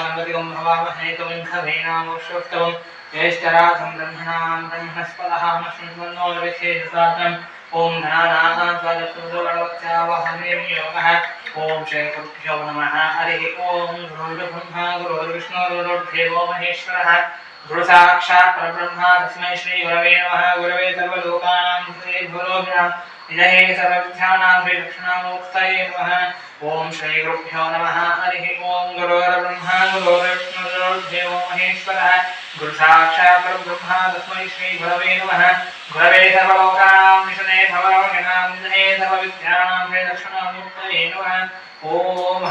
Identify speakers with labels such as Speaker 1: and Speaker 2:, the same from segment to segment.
Speaker 1: गणपतिगं भवामहे कविं कवीनामुपमश्रवस्तमं ज्येष्ठराजं ब्रह्मणां ब्रह्मणस्पतः शृण्वन्नो विशेषसादनम् ओम गणानां त्वादशोदरवत्यावहमे योगः ओम श्रीगुरुभ्यो नमः हरिः ओम गुरुर्ब्रह्मा गुरुर्विष्णु गुरुर्देवो महेश्वरः गुरु साक्षात् परब्रह्म तस्मै श्री गुरवे नमः गुरवे सर्वलोकानां हृदये भूरोऽभिराम निधये सर्वविद्यानां श्रीदक्षिणामूर्तये नमः ओम श्री गुरुभ्यो नमः हरिः ओम गुरुर्ब्रह्मा गुरुर्विष्णु गुरुर्देवो महेश्वरः गुरु साक्षात् परब्रह्म तस्मै श्री गुरवे नमः गुरवे सर्वलोकानां विष्णवे भवरोगिणां निधये सर्वविद्यानां श्रीदक्षिणामूर्तये नमः ओम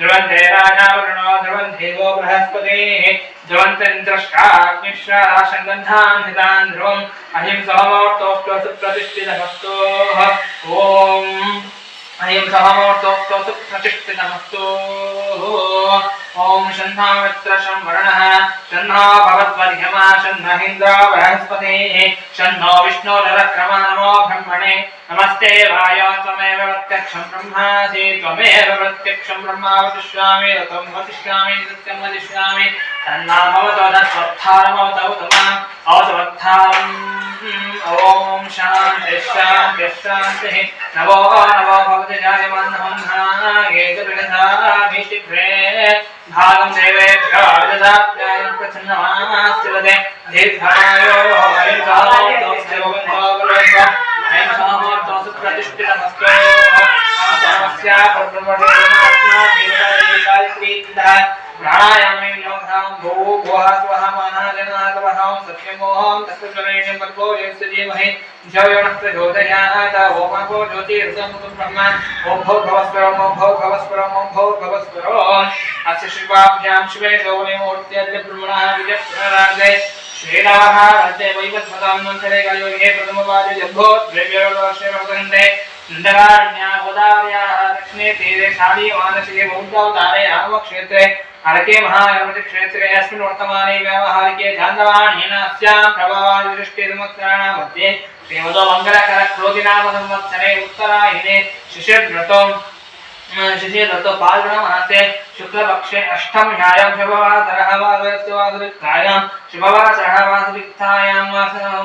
Speaker 1: ध्रुवन्ते राजावरुणो ध्रुवन्ते वो बृहस्पतिः ध्रुवन्तेन्द्रश्चाग्निश्चाशङ्गन्धान् हितान् ध्रुवम् अहिंसोमोर्तोऽस्तु सुप्रतिष्ठितमस्तु ॐ अहिंसोमोर्तोऽस्तु सुप्रतिष्ठितमस्तु ॐ शन्नामित्र संवरणः शन्नो भवद्वर्यमा शन्नो इन्द्रो बृहस्पतिः शन्नो विष्णुरक्रम नमो ब्रह्मणे नमस्ते वायो त्वमेव प्रत्यक्षं ब्रह्मासि त्वमेव प्रत्यक्षं ब्रह्मावतिष्यामि रतं वतिष्यामि सत्यं वदिष्यामि तन्नामवतो तत्त्वत्थारमवतौतमाम् अवतवत्थारम् ॐ शान्तिः शान्तिः शान्तिः नवो नवो भवति जायमानमन्नागेतुर्गधाभिषिघ्रे भागं देवेभ्यो विदधाप्यायं प्रसन्नमास्तिवते दीर्घायो हरिर्भावोऽस्तु गोविन्दो गुरुर्भो प्रतिष्ठितमस्तु नमस्या परब्रह्मणेनात्मा प्राणायामे योगां भो भुवः स्वः मनः जनातवहं सत्यमोहं तत्त्वज्ञानेन पर्वो यस्य जीवहि धियो प्रचोदयात् ओमको ज्योतिर्समुतं ब्रह्म ओम भवस्वरम् ओम भवस्वरम् ओम भवस्वरम् अस्य शिवाभ्यां शिवे गौणे मूर्त्यद्य ब्रह्मणः विजयराजे श्रीरामः वन्दे वैवस्वतां नन्तरे कलियुगे प्रथमपादे जम्भोद्रेव्यवर्षे नन्दकारण्या गोदावर्याः दक्षिणे तीरे शाली मानसिके बौद्धावतारे रामक्षेत्रे हरके महागणपति क्षेत्रे अस्मिन् वर्तमाने व्यावहारिके चान्द्रवाणेन अस्यां प्रभावादिदृष्टिसंवत्सराणां मध्ये श्रीमदो मङ्गलकरक्रोधिनाम संवत्सरे उत्तरायणे शिशिरऋतौ फाल्गुणमासे शुक्लपक्षे अष्टम्यायां शुभवासरः वासरस्वासुरिक्तायां शुभवासरः वासुरिक्तायां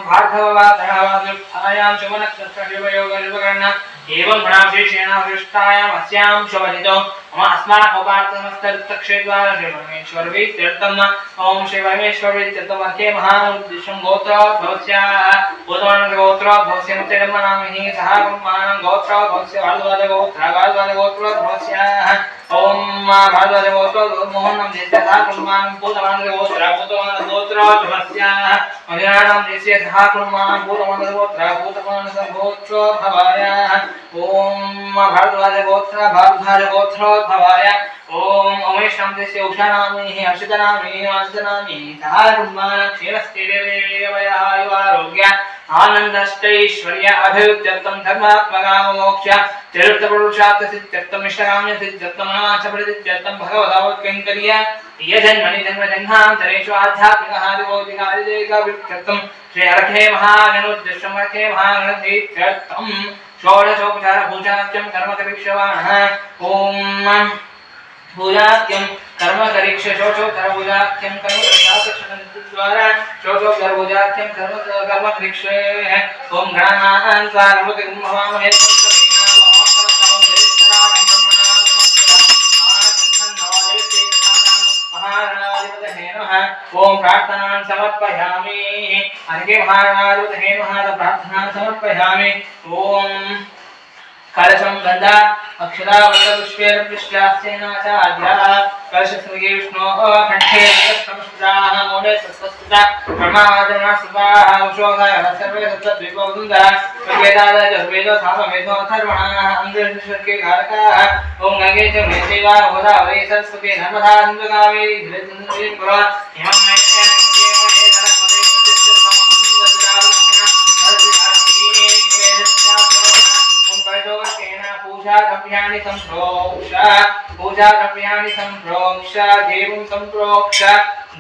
Speaker 1: भार्गववासरः वासुरिक्तायां शुभनक्षत्र शुभयोगशुभकर्ण एवं गुणाविशेषेण विशिष्टायाम् अस्यां शुभतिथौ अस्माकौपार्थसमस्तक्षेद्वारा श्रीपरमेश्वरवीत्यर्थम् ओम श्रीपरमेश्वरवीत्यर्थम् अर्थे महानुद्दिश्यं गोत्रोद्भवस्याः गोत्रोद्भवस्य मुक्तिर्मनामिः सह ब्रह्माणं गोत्रोद्भवस्य भारद्वाजगोत्रोद्भवस्याः ओम भारद्वाजगोत्रोद्भवमोहनं देशे सह ब्रह्माणं भूतमानगोत्रोद्भवस्याः मदिनानां देशे सह ब्रह्माणं भूतमानगोत्रोद्भवायाः ओम भारद्वाजगोत्रोद्भवाय ओम अमेशं देशे उषानामिः हर्षितनामिः वासनामिः सह ब्रह्माणं क्षीरस्थितिर्वेगवयायुवारोग्य आनंदश्चैश्वर्य अभिवृद्ध्यर्थं धर्मात्मकाममोक्ष चतुर्थपुरुषार्थसिद्ध्यर्थं इष्टकाम्यसिद्ध्यर्थं अनाथप्रतिद्ध्यर्थं भगवदावत्कैङ्कर्य यजन्मनि जन्मजन्मान्तरेषु आध्यात्मिकहादिभौतिकादिदेकाभिवृद्ध्यर्थं श्री अर्थे महागणोद्दिष्टम् अर्थे महागणतीत्यर्थं षोडशोपचार पूजाख्यं कर्मकरीक्षवाणः ओम पूजाख्यं कर्मकरीक्ष षोडशोपचार पूजाख्यं कर्मकरीक्षद्वारा षोडशोपचार पूजाख्यं कर्मकरीक्षे ओम गणानां त्वा गणपतिं भवामहे ओम प्रार्थनां समर्पयामि अर्घ्य महाराजोदहे महाराज प्रार्थनां समर्पयामि ओम कलशं गन्धा अक्षरा वटपुष्पेण पृष्ठास्तेनाचार्याः कलशस्मृगे विष्णोः कण्ठे संस्कृताः मोडे संस्कृता ब्रह्मावादना सुभाः उषोधाः सर्वे सप्तद्वीपवसुन्धरः वेदादजर्वेदो सामवेदो अथर्वणः अङ्गशर्के कारकाः ओम गङ्गे च मेसेवा गोदावरी सरस्वती नर्मदा सिन्धु कावेरी जलेस्मिन् पुरा इमं मे सरस्वती द्रव्याणि संप्रोक्ष पूजा द्रव्याणि संप्रोक्ष देवं संप्रोक्ष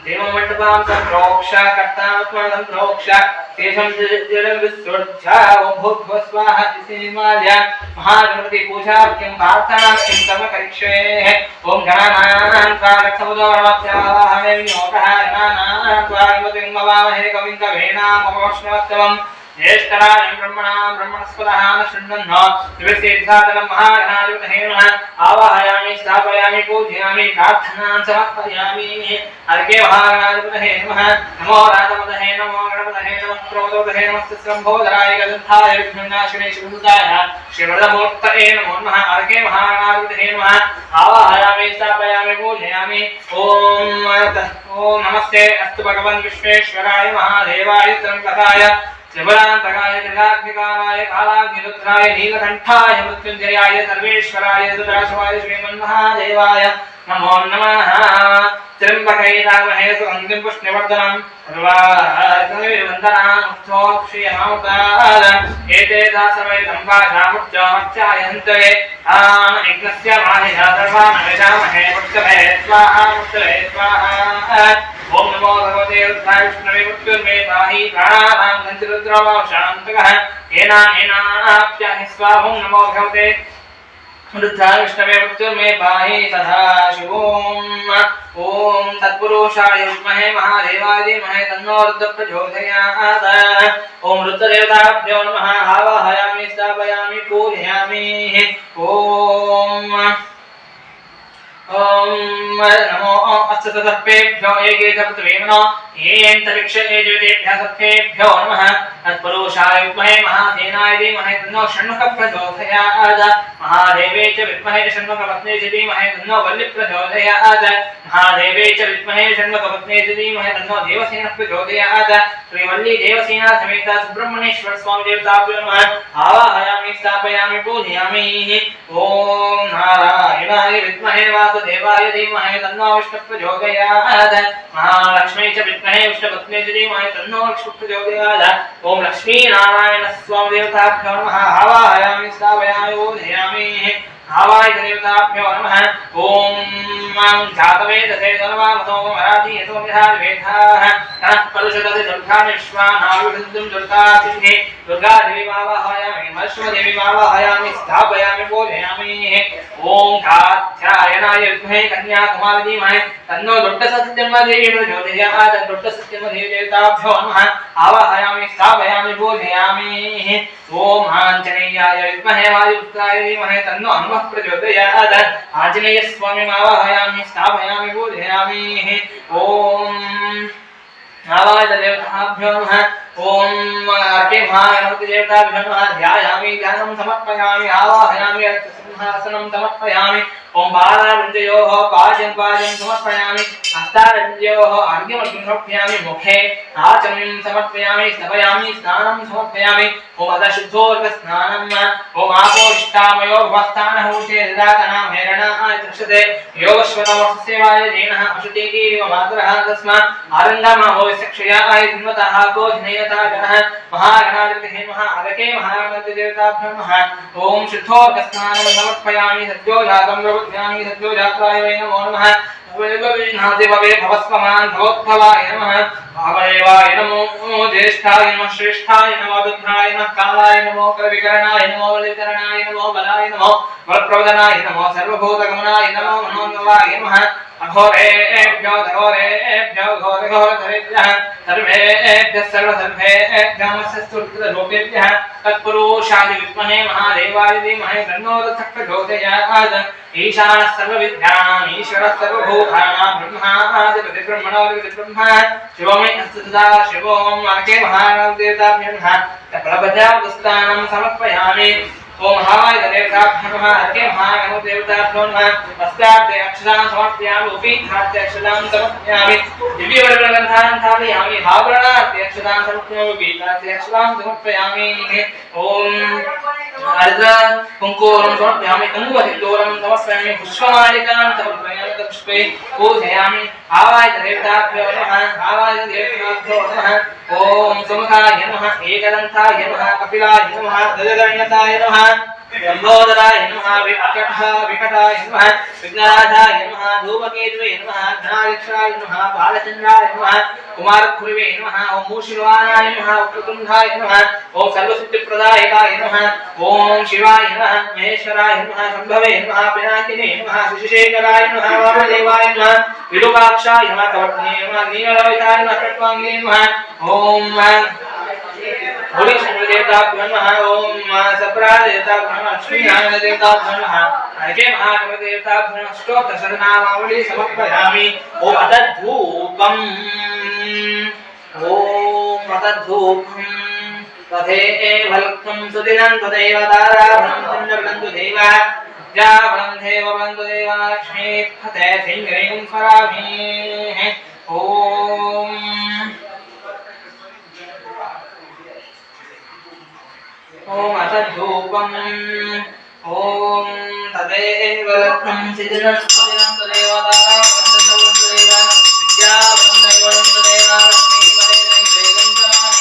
Speaker 1: देवमण्डपां संप्रोक्ष कर्तात्मा संप्रोक्ष तेषं जलं विसृज्य ओं भूर्भुवः स्वाहा इति निर्माल्य महागणपति पूजार्थं प्रार्थनार्थं समकरिष्ये ओं गणानां त्वा रक्षमुदोरमत्यावाहने विनियोगः गणानां त्वा गणपतिं मवामहे कविं कवीनामवक्ष्णवत्तमम् ज्येष्ठराजं ब्रह्मणां ब्रह्मणस्पदः न शृण्वन्नो दिवसेत्सादनं महागणाधिपतये नमः आवाहयामि स्थापयामि पूजयामि प्रार्थनां समर्पयामि अर्घ्ये महागणाधिपतये नमः नमो राजपतये नमो गणपतये नमः प्रमोदपतये नमस्ते शम्भोदराय गन्धाय विघ्ननाशिने शिवसुताय श्रीवरदमूर्तये नमो नमः अर्घ्ये महागणाधिपतये नमः आवाहयामि स्थापयामि पूजयामि ॐ नमस्ते अस्तु भगवन् विश्वेश्वराय महादेवाय त्र्यम्बकाय त्रिपुरान्तकाय त्रिलाग्निकाराय कालाग्निरुद्राय नीलकण्ठाय मृत्युञ्जयाय सर्वेश्वराय दुराशवाय श्रीमन्महादेवाय नमो नमः त्र्यम्बकै रामहे सुगन्धिं पुष्टिवर्धनं एते दासवै सम्भाषामुच्चामर्चायन्ते यज्ञस्य माहिषा सर्वान् विशामहे मुक्तभे स्वाहा मुक्तभे स्वाहा ओम नमो भगवते रुद्राय विष्णवे मृत्युर्मे पाहि प्राणानां गन्धिरुद्रवां शान्तकः येनाप्याहि स्वाहा ओम नमो भगवते रुद्राय विष्णवे मृत्युर्मे पाहि तथा शिवोम ओम तत्पुरुषाय विद्महे महादेवाय धीमहि तन्नो रुद्रः प्रचोदयात् ओम रुद्रदेवताभ्यो नमः आवाहयामि स्थापयामि पूजयामि ओम नमो अस्ततपेभ्यो एके सप्तवेमनो येऽन्तरिक्ष एजुदेभ्यः सप्तेभ्यो नमः तत्पुरुषाय विद्महे महासेनाय धीमहि तन्नो षण्मुखः प्रचोदयात् महादेवे च विद्महे षण्मुखपत्नी च धीमहि तन्नो वल्ली प्रचोदयात् महादेवे च विद्महे षण्मुखपत्नी च धीमहि तन्नो देवसेनः प्रचोदयात् श्रीवल्ली देवसेना समेत सुब्रह्मण्येश्वर स्वामी देवताभ्यो नमः आवाहयामि स्थापयामि पूजयामि ओम नारायणाय विद्महे वासुदेवाय धीमहि तन्नो विष्णुः प्रचोदयात् महालक्ष्मी च विद्महे विष्णुपत्नी च धीमहि तन्नो लक्ष्मीः प्रचोदयात् ओम लक्ष्मी नारायण स्वामी देवताभ्यो नमः आवाहयामि स्थापयामि पूजयामि आवाय देवताभ्यो नमः ओम जातवेदसे सर्वामतो मराठी यतो विहारवेदाः तनः परुषदति दुर्गाणि विश्वानाविषुद्धं दुर्गातिथे दुर्गादेवी आवाहयामि महेश्वरदेवी आवाहयामि स्थापयामि पूजयामि ओम कात्यायनाय विद्महे कन्याकुमारी धीमहि तन्नो दुर्गसत्यमदेवी प्रचोदयात् दुर्गसत्यमदेवी देवताभ्यो नमः आवाहयामि स्थापयामि पूजयामि ओम आञ्जनेयाय विद्महे वायुपुत्राय धीमहि तन्नो हनुमः प्रचोदयात् आञ्जनेय स्वामी आवाहयामि स्थापयामि पूजयामि ओम आवाय देवताभ्यो नमः ओम अर्के महागणपति देवताभ्यो नमः ध्यायामि ध्यानं समर्पयामि आवाहयामि सिंहासनं समर्पयामि ओम बालावृन्दयोः पाजं समर्पयामि हस्तारञ्जयोः अर्घ्यमर्घ्यं समर्पयामि मुखे आचमनीं समर्पयामि स्थापयामि स्नानं समर्पयामि ओम अदशुद्धोर्गस्नानम् ओम आपोष्टामयो भवस्थानः ऊर्जे ददातनां हेरणाय दृश्यते योगश्वतवर्षसेवाय देनः अशुतेकीरिव मातरः तस्मात् आरङ्गमहो विचक्षयाय धन्वतः भोजनयता गणः महागणाधिपतिः नमः अदके महागणपति देवताभ्यो नमः ओम शुद्धोर्गस्नानं समर्पयामि सद्यो जातं प्रबुध्यामि सद्यो जाताय वै नमो नमः भवे भवस्वमान् भवोद्भवाय नमः भावदेवाय नमो ज्येष्ठाय नमः श्रेष्ठाय नमो बुद्धाय नमः कालाय नमो कविकरणाय नमो बलिकरणाय नमो बलाय नमो बलप्रवदनाय नमो सर्वभूतगमनाय नमो मनोन्नवाय नमः अघोरेभ्यो घोरेभ्यो घोरघोरधरेभ्यः सर्वेभ्यः सर्वसर्वेभ्यः मत्स्यस्तुर्गतरूपेभ्यः तत्पुरुषाय विद्महे महादेवाय धीमहि तन्नो रुद्रः प्रचोदयात् ईशानः सर्वविद्यानाम् ईश्वरः सर्वभूतानां ब्रह्मादिपतिब्रह्मणोऽधिपतिब्रह्म शिवमे अस्तुतदा शिवोम अर्घ्ये महागणपतिदेवताभ्यो नमः प्रबलभद्रावस्तानं समर्पयामि ओम हाय देवताभ्यो नमः अर्घ्ये महागणपतिदेवताभ्यो नमः वस्त्रार्थे अक्षतां समर्पयामि उपीतार्थे अक्षतां समर्पयामि दिव्यवर्णगन्धान् धारयामि आभरणार्थे अक्षतां समर्पयामि उपीतार्थे अक्षतां समर्पयामि ओम अर्घ्य कुङ्कुमं समर्पयामि कुङ्कुमसिन्दूरं समर्पयामि पुष्पमालिकां समर्पयामि पुष्पे पूजयामि आवाय देवताभ्यो नमः आवाय देवताभ्यो नमः ओम सुमुखाय नमः एकदन्ताय नमः कपिलाय नमः गजगणनाय नमः लंबोदराय नमः विकटाय नमः विघ्नराजाय नमः धूमकेतवे नमः धनाध्यक्षाय नमः बालचंद्राय नमः कुमारकुरुवे नमः ओम मूषिवाहनाय नमः उपकुंडाय नमः ओम सर्वसिद्धिप्रदायकाय नमः ओम शिवाय नमः महेश्वराय नमः शंभवे नमः पिनाकिने नमः शिशेखराय नमः वामदेवाय नमः विरूपाक्षाय नमः कवटने नमः नीललोहिताय नमः खट्वांगे नमः ओम होली शंकर देवता नमः ओम सप्रा देवता नमः लक्ष्मी नारायण देवता नमः अजय महागण देवता नमः स्तोत्र सर्वनामावली समर्पयामि ओम अतद्धूपम् ओम अतद्धूपम् तथैवल्कं सुदिनं तदैव ताराभरणं चन्द्रबलं तदैव जाबलं देवबलं तदैव लक्ष्मी फते सिंहं स्वरामि ओम ओम अतद्धूपम् ओम तदैवल्कं सुदिनं तदैव ताराभरणं तदैव जाबलं देवबलं तदैव लक्ष्मी फते सिंहं स्वरामि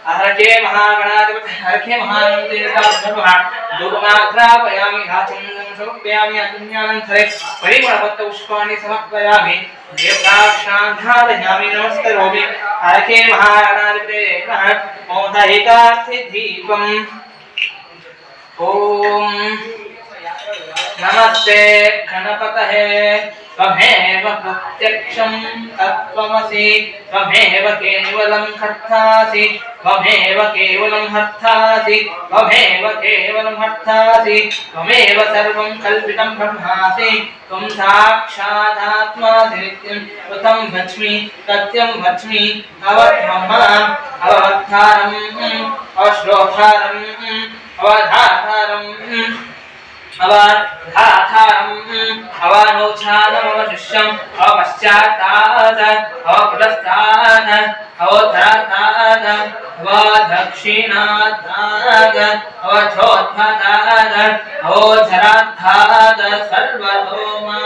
Speaker 1: हरके महागणाधिपति हरके महागणाधिपति समर्पयामि अन्यानन्तरे परिमलपत्र पुष्पाणि समर्पयामि देवताक्षान्धारयामि नमस्करोमि हरके महागणाधिपते मोदहितार्थिदीपम् ओम नमस्ते गणपतये त्वमेव प्रत्यक्षं तत्त्वमसि त्वमेव केवलं कर्तासि त्वमेव केवलं हर्तासि त्वमेव केवलं हर्तासि त्वमेव सर्वं कल्पितं ब्रह्मासि त्वं साक्षादात्मासि नित्यं कृतं वच्मि सत्यं वच्मि अवधारम् अश्लोधारम् अवधारम् अवानोच्छानमवशिष्यम् अवपश्चात्तात् अवपुरस्तात् अवोत्तरात् अवदक्षिणात् अवचोद्भतात् अवोत्तरात् सर्वतोमा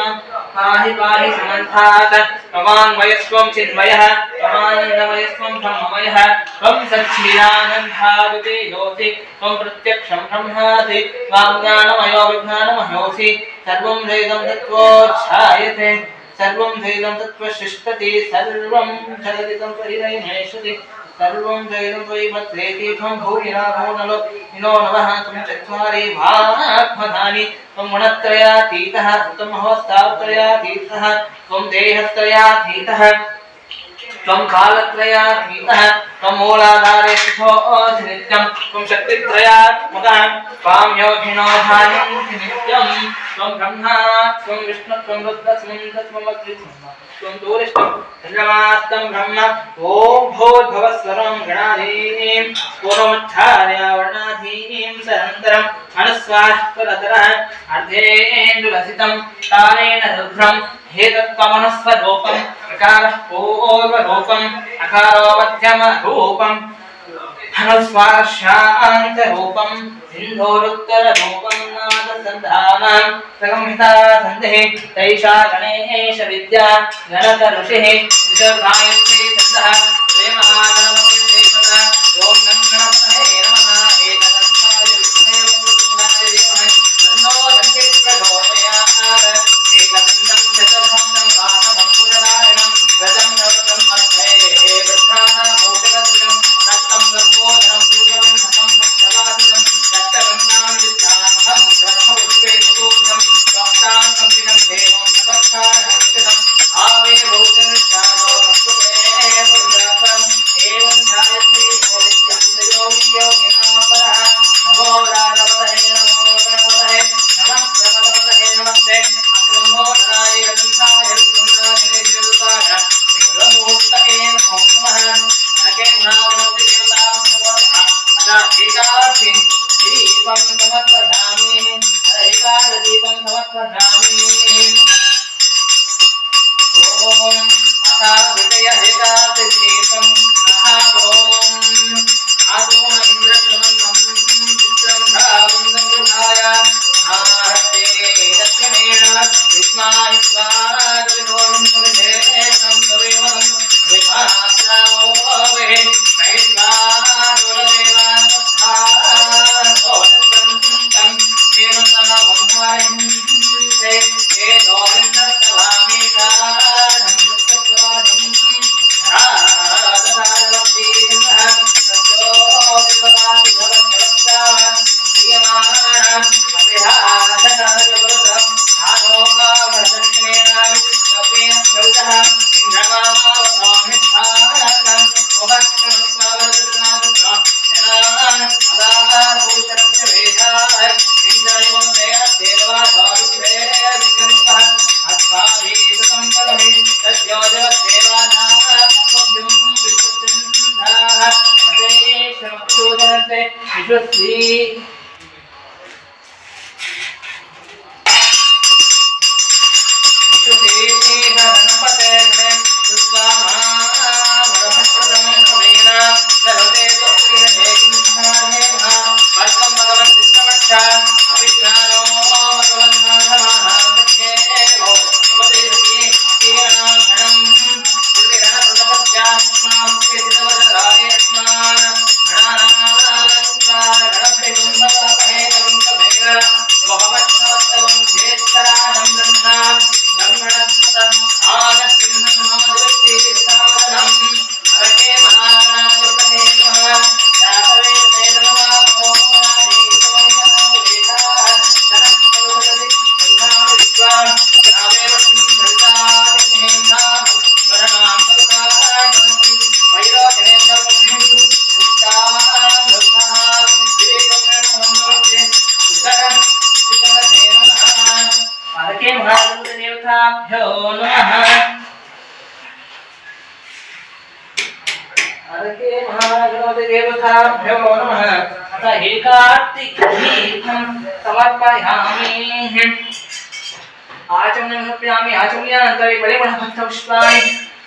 Speaker 1: पाहि पाहि समन्तात् त्वमान्मयस्त्वं चिन्मयः त्वमानन्दमयस्त्वं ब्रह्ममयः त्वं सच्चिदानन्दादिते योऽसि त्वं प्रत्यक्षं ब्रह्मासि त्वां ज्ञानमयो विज्ञानमयोऽसि सर्वं वेदं तत्त्वोच्छायते सर्वं वेदं तत्त्वशिष्टति सर्वं जगदिदं परिणयमेष्यति सर्वं वेदं त्वयि मत्रेति त्वं भूरिना भो नलो नमः त्वं चत्वारि वाग्मधानि त्वं गुणत्रयातीतः त्वं महोस्तावत्रयातीतः त्वं देहत्रयातीतः त्वं कालत्रयातीतः त्वं मूलाधारे स्थितोऽसि नित्यं त्वं शक्तित्रयात्मकः त्वां योगिनो ध्यायन्ति नित्यं त्वं ब्रह्मा त्वं विष्णु त्वं रुद्रस्वं त्वं दूरिष्टं चन्द्रमास्तं ब्रह्म ॐ भूर्भुवस्वरं गणाधीं पूर्वमुच्चार्य वर्णाधीं सरन्तरम् अनुस्वाश्वरतरः अर्धेन्दुलसितं तारेण रुद्रं हेतत्त्वमनुस्वरूपम् अकारः पूर्वरूपम् अकारो मध्यमरूपम् अनुस्वाशान्तरूपम् सिन्धोरुत्तररूपम् नादसन्धानां संहिता सन्धिः तैषा गणेश विद्या गणक ऋषिः ऋषगायत्री छन्दः श्रीमहागणपतिर्देवता ॐ गणपतये नमः एकदन्ताय विष्णवे वक्रतुण्डाय धीमहि तन्नो दन्तिः प्रचोदयात् एकदन्तं चतुर्भुजं वासवं रजं नवतं अर्थे वृद्धानां मोक्षगद्विजं रक्तं गङ्गोदरं पूर्वं हतं भक्तवासिनं रक्तगन्धां विद्याहं रक्तपुष्पे स्तोत्रं भक्तां संविदं देवं भगवत्तारहस्तिनं भावे भूतनिष्ठा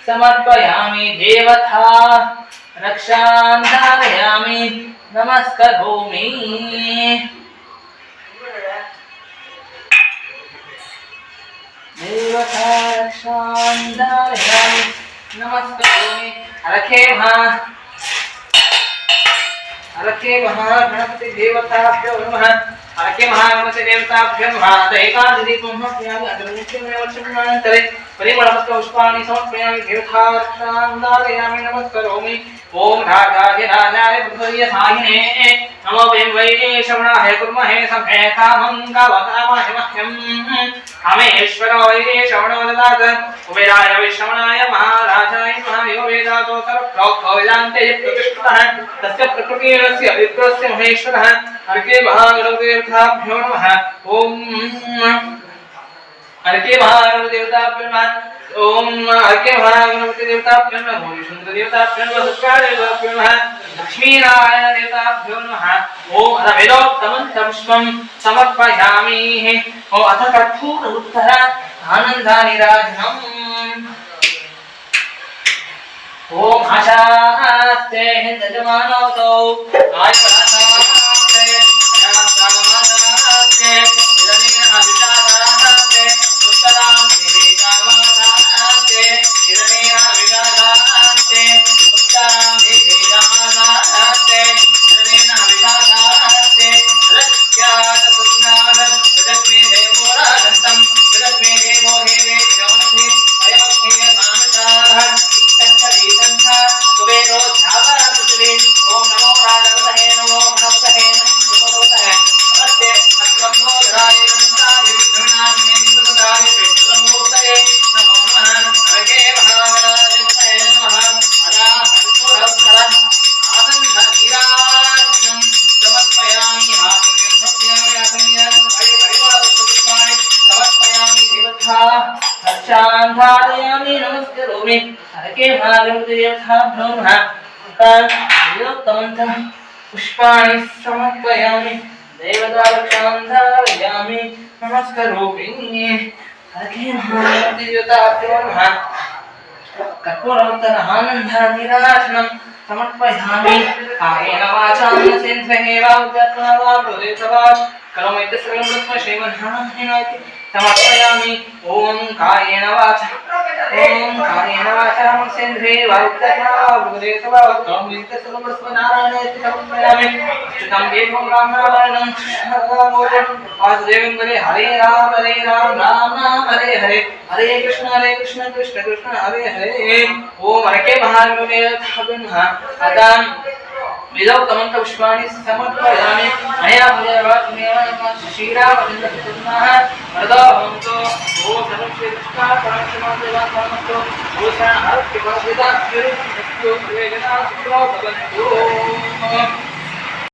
Speaker 1: समर्पयामि देवता रक्षां धारयामि नमस्करोमि देवता रक्षां धारयामि नमस्करोमि अरखे गणपति देवताभ्यो नमः अरखे गणपति देवताभ्यो नमः एकादशी पुण्यप्रियामि अग्निमुख्यमेव वर्षमानन्तरे परिमलपुष्पाणि समर्पयामि देवता रक्षां धारयामि नमस्करोमि ओम राजाय राजाय बुद्धये साहिने नमो वै श्रवणाय कुर्महे सभे कामं गावकामाय मह्यं कामेश्वरो वै श्रवणो ददात कुबेराय वै श्रवणाय महाराजाय महायो वेदातो सर्वप्रोक्तो वेदान्ते प्रतिष्ठितः तस्य प्रकृतिरस्य विप्रस्य महेश्वरः अर्के महागणदेवताभ्यो नमः ओम अर्के महागणदेवताभ्यो नमः ओम अर्के महागणपति देवताभ्यो नमः ओम सुंदर देवताभ्यो नमः शुक्रादेवताभ्यो नमः लक्ष्मीनारायण देवताभ्यो नमः ओम अथ वेदोक्तमं पुष्पं समर्पयामि ओम अथ कर्पूर उत्तर आनंदानिराजनम् ओम आशास्ते हिंदजमानोतो आयपरासास्ते अनासामासास्ते इदनेन अभिषादास्ते उत्तरां निवेदामासास्ते इदनेन अभिषादास्ते उत्तरां निवेदामासास्ते इदनेन अभिषादास्ते रक्ष्याद पुष्णाद यदस्मे देवो राजन्तं यदस्मे देवो देवे जगमति अयमखे मानसाः कुबेरो धावरामुचले ओम नमो राजवतये नमो गणपतये नमोस्तुते नमस्ते अत्रम्भोधराय नमस्ताय विघ्नाग्ने विघ्नदाय विष्णुमूर्तये नमो नमः अर्घे महागणाधिपतये नमः अदा संपूर्णोत्तरम् आनन्दनीराजनं समर्पयामि आसनं समर्पयामि आसनं परिवारपुष्पाणि समर्पयामि देवता रक्षां धारयामि नमस्करोमि अर्के महागणपति देवताभ्यो नमः वेदोक्तमं पुष्पाणि समर्पयामि देवता रक्षां धारयामि नमस्करोमि अर्के महागणपति देवताभ्यो नमः कर्पूरोत्तर आनन्दनिराजनं समर्पयामि कायेन वाचा मनसेन्द्रियेण वा बुद्ध्या वा प्रकृत्या वा करोमि सर्वं श्रीमन्नारायणाय समर्पयामि। ओम कायेन वाचा मनसेन्द्रिये वायुक्तये करोमि सर्वं नारायणाय समर्पयामि। चित्तं देवं रामनारायणं वासुदेवं हरे राम राम राम हरे हरे, हरे कृष्ण कृष्ण कृष्ण हरे हरे। ओम हरके महादेव अदान विदौ तमंत पुष्पाणि समर्पयामि। अया भगवत्मेव श्रीरामचन्द्रः वरदो भवन्तु। ओम सर्वं श्रीकृष्ण परमात्मदेवात्मस्तु। ओम शरणं हरति भगवता श्रीकृष्णस्तु। वेदना सुखो भवन्तु।